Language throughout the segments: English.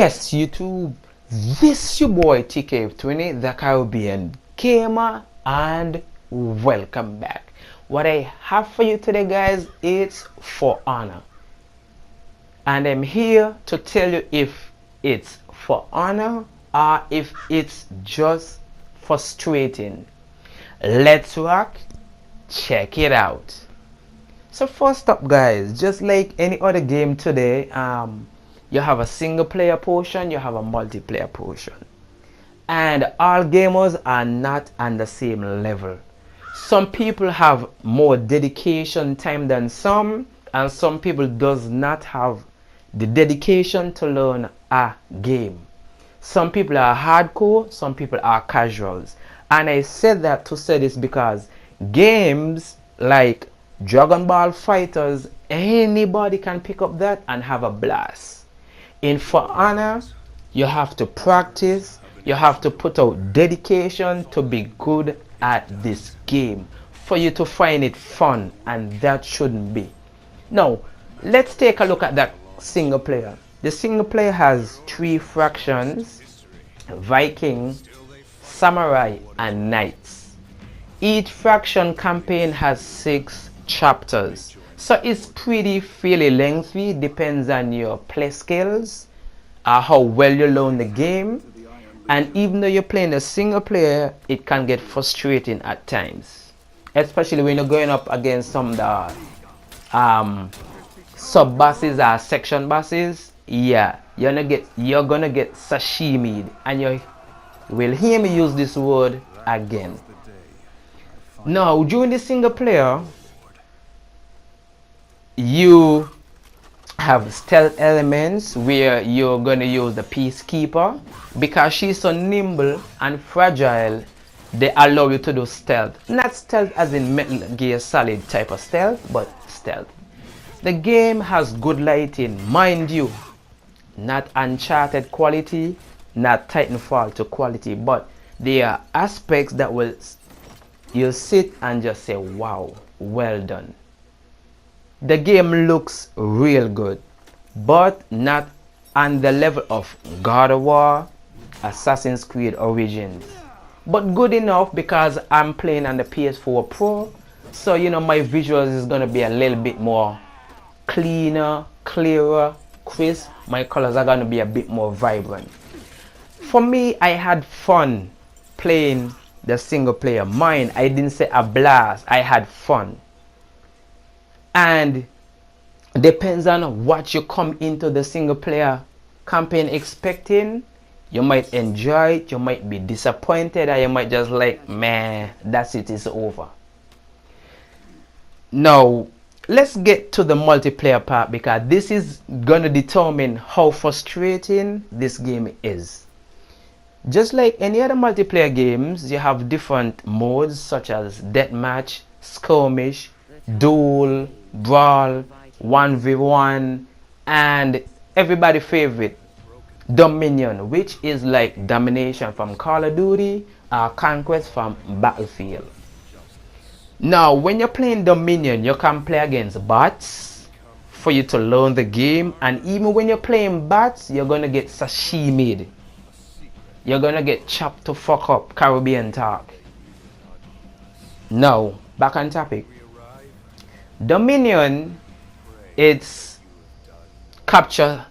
Yes, YouTube, this your boy TK20, the Caribbean Gamer, and welcome back. What I have for you today, guys, is For Honor. And I'm here to tell you if it's For Honor or if it's just frustrating. Let's rock, check it out. So first up, guys, just like any other game today, you have a single player portion, you have a multiplayer portion, and all gamers are not on the same level. Some people have more dedication time than some, and some people does not have the dedication to learn a game. Some people are hardcore, some people are casuals, and I said that to say this because games like Dragon Ball Fighters, anybody can pick up that and have a blast. In For Honor, you have to practice, you have to put out dedication to be good at this game for you to find it fun, and that shouldn't be. Now, let's take a look at that single player. The single player has three factions: Viking, Samurai, and Knights. Each faction campaign has 6 chapters, so it's fairly lengthy. Depends on your play skills, how well you learn the game, and even though you're playing a single player, it can get frustrating at times, especially when you're going up against some of the sub bosses or section bosses. Yeah, you're gonna get sashimied, and you will hear me use this word again. Now, during the single player, you have stealth elements where you're gonna use the peacekeeper. Because she's so nimble and fragile, they allow you to do stealth. Not stealth as in Metal Gear Solid type of stealth, but stealth. The game has good lighting, mind you, not Uncharted quality, not Titanfall to quality, but there are aspects that will you'll sit and just say, wow, well done. The game looks real good, but not on the level of God of War, Assassin's Creed Origins, but good enough because I'm playing on the PS4 Pro, so you know my visuals is gonna be a little bit more cleaner, clearer, crisp. My colors are gonna be a bit more vibrant. For me, I had fun playing the single player. Mine, I didn't say a blast, I had fun. And depends on what you come into the single player campaign expecting. You might enjoy it, you might be disappointed, or you might just like, man, that's it, it's over. Now, let's get to the multiplayer part, because this is gonna determine how frustrating this game is. Just like any other multiplayer games, you have different modes such as deathmatch, skirmish, duel, brawl, 1v1, and everybody favorite, Dominion, which is like domination from Call of Duty or conquest from Battlefield. Now, when you're playing Dominion, you can play against bots for you to learn the game, and even when you're playing bots, you're gonna get sashimied. You're gonna get chopped to fuck up, Caribbean talk. Now, back on topic. Dominion, it's capture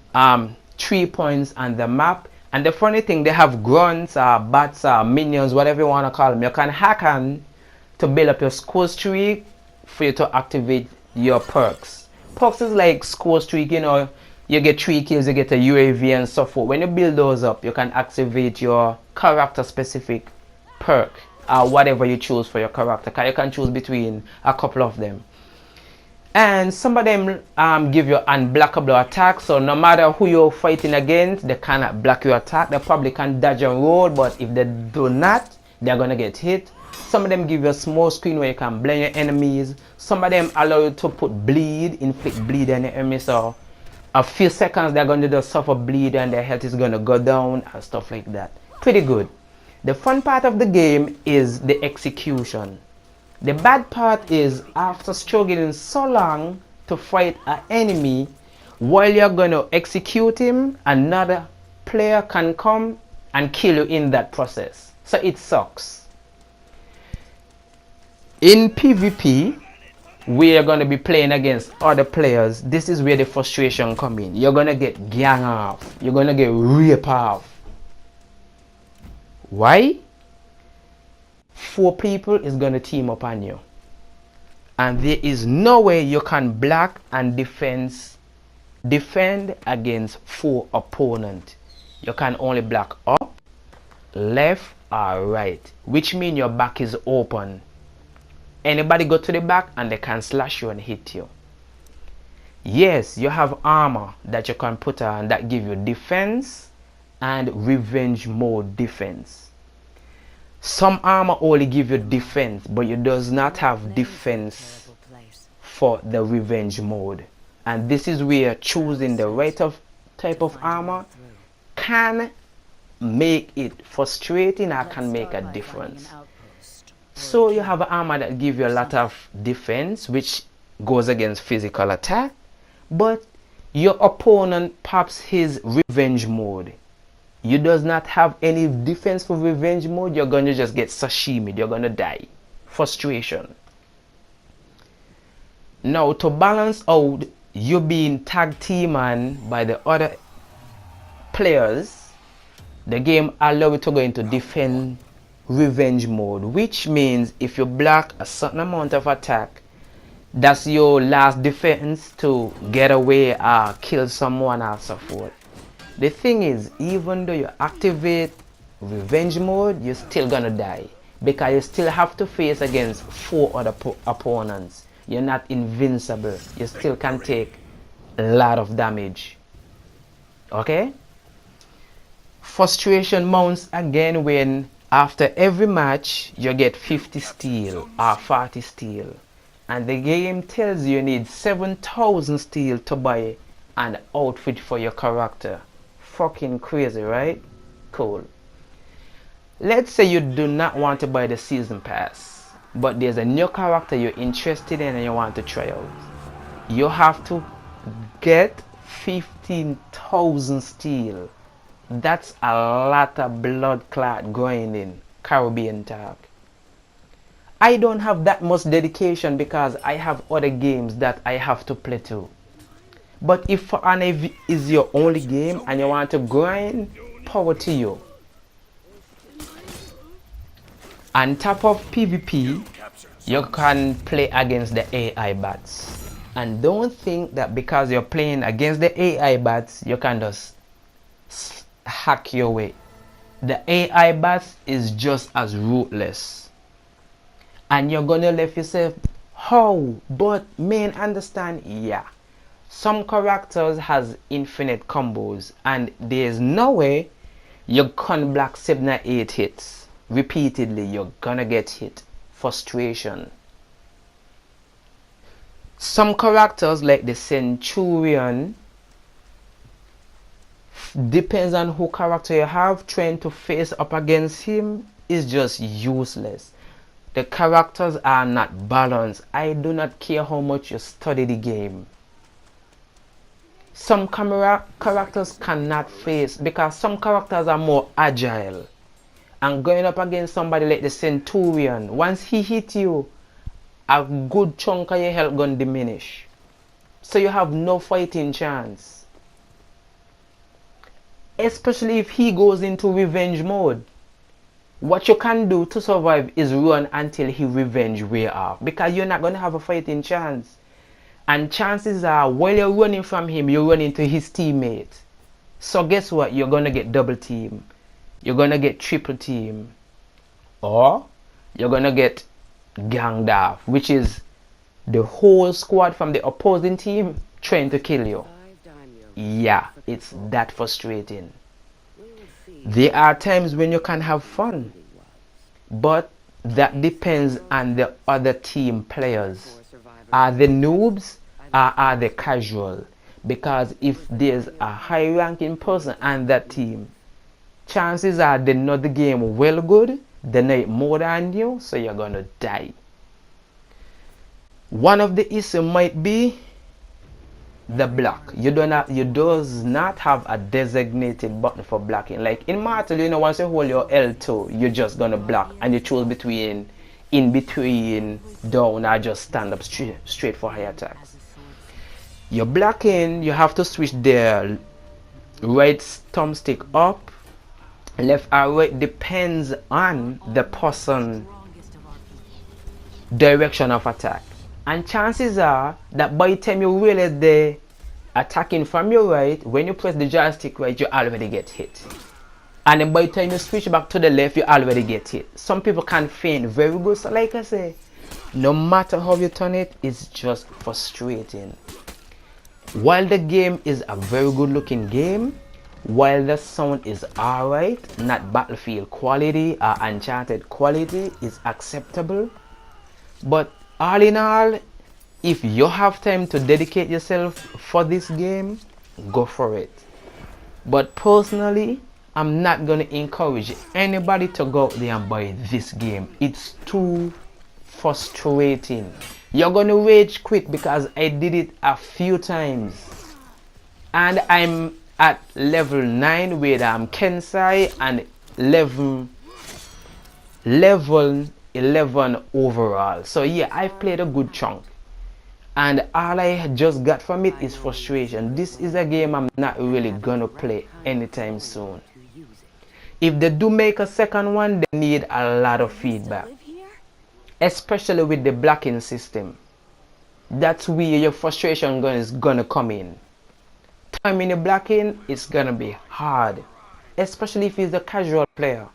3 points on the map, and the funny thing, they have grunts, bats, minions, whatever you want to call them. You can hack on to build up your score streak for you to activate your perks. Perks is like score streak, you know, you get 3 kills, you get a UAV and so forth. When you build those up, you can activate your character specific perk or whatever you choose for your character. You can choose between a couple of them. And some of them give you unblockable attack, so no matter who you're fighting against, they cannot block your attack. They probably can dodge and roll, but if they do not, they're gonna get hit. Some of them give you a small screen where you can blend your enemies. Some of them allow you to put bleed, inflict bleed on your enemy, so a few seconds they're going to just suffer bleed and their health is going to go down and stuff like that. Pretty good. The fun part of the game is the execution. The bad part is, after struggling so long to fight an enemy, while you're going to execute him, another player can come and kill you in that process. So it sucks. In PvP, we are going to be playing against other players. This is where the frustration comes in. You're going to get gang off. You're going to get raped off. Why? 4 people is going to team up on you. And there is no way you can block and defend against 4 opponents. You can only block up, left, or right, which means your back is open. Anybody go to the back and they can slash you and hit you. Yes, you have armor that you can put on that give you defense and revenge mode defense. Some armor only give you defense, but it does not have defense for the revenge mode. And this is where choosing the right type of armor can make it frustrating or can make a difference. So you have an armor that gives you a lot of defense, which goes against physical attack, but your opponent pops his revenge mode. You does not have any defense for revenge mode. You're gonna just get sashimi. You're gonna die. Frustration. Now to balance out you being tag teamed by the other players, the game allows you to go into defend revenge mode, which means if you block a certain amount of attack, that's your last defense to get away or kill someone or so forth. The thing is, even though you activate revenge mode, you're still gonna die because you still have to face against 4 other opponents. You're not invincible. You still can take a lot of damage. Okay? Frustration mounts again when after every match you get 50 steel or 40 steel, and the game tells you need 7,000 steel to buy an outfit for your character. Fucking crazy, right? Cool. Let's say you do not want to buy the season pass, but there's a new character you're interested in and you want to try out. You have to get 15,000 steel. That's a lot of blood clot going in Caribbean talk. I don't have that much dedication because I have other games that I have to play too. But if For Honor is your only game and you want to grind, power to you. On top of PvP, you can play against the AI bots. And don't think that because you're playing against the AI bots, you can just hack your way. The AI bots is just as ruthless. And you're gonna let yourself, how? But man, understand, yeah. Some characters has infinite combos and there's no way you can block 7 or 8 hits. Repeatedly, you're gonna get hit. Frustration. Some characters like the Centurion, depends on who character you have, trying to face up against him is just useless. The characters are not balanced. I do not care how much you study the game. Some characters cannot face because some characters are more agile. And going up against somebody like the Centurion, once he hit you, a good chunk of your health gonna diminish. So you have no fighting chance. Especially if he goes into revenge mode. What you can do to survive is run until he revenge wear off, because you're not gonna have a fighting chance. And chances are, while you're running from him, you run into his teammate. So guess what? You're gonna get double team. You're gonna get triple team. Or you're gonna get ganged off, which is the whole squad from the opposing team trying to kill you. Yeah, it's that frustrating. There are times when you can have fun, but that depends on the other team players. Are they noobs or are they casual? Because if there's a high ranking person on that team, chances are they know the game well good, they know it more than you, so you're gonna die. One of the issues might be the block. You do not, you does not have a designated button for blocking. Like in Martel, you know, once you hold your L2, you're just gonna block, and you choose between, in between, down, or just stand up straight for high attacks. You're blocking, you have to switch the right thumbstick up, left or right, depends on the person direction of attack. And chances are that by the time you realize the attacking from your right, when you press the joystick right, you already get hit. And then by the time you switch back to the left, you already get hit. Some people can feign very good. So like I say, no matter how you turn it, it's just frustrating. While the game is a very good looking game, while the sound is alright, not Battlefield quality or Uncharted quality, is acceptable. But all in all, if you have time to dedicate yourself for this game, go for it. But personally, I'm not gonna encourage anybody to go out there and buy this game. It's too frustrating. You're gonna rage quit, because I did it a few times. And I'm at level 9 with Kensai, and level 11 overall. So yeah, I've played a good chunk, and all I just got from it is frustration. This is a game I'm not really gonna play anytime soon. If they do make a second one, they need a lot of feedback, especially with the blocking system. That's where your frustration is gonna come in. Timing the blocking is gonna be hard, especially if he's a casual player.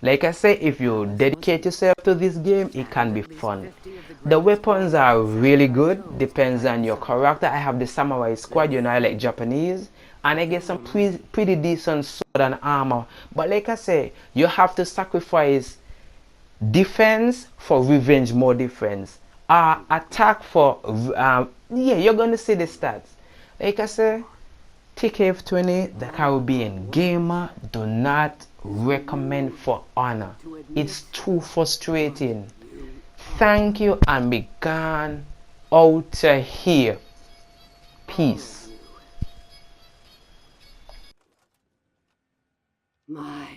Like I say, if you dedicate yourself to this game, it can be fun. The weapons are really good, depends on your character. I have the samurai squad, you know, I like Japanese, and I get some pretty decent sword and armor. But like I say, you have to sacrifice defense for revenge more defense. Attack for yeah, you're gonna see the stats. Like I say, TKF20, the Caribbean gamer, do not recommend for honor. It's too frustrating. Thank you, and be gone out here. Peace. My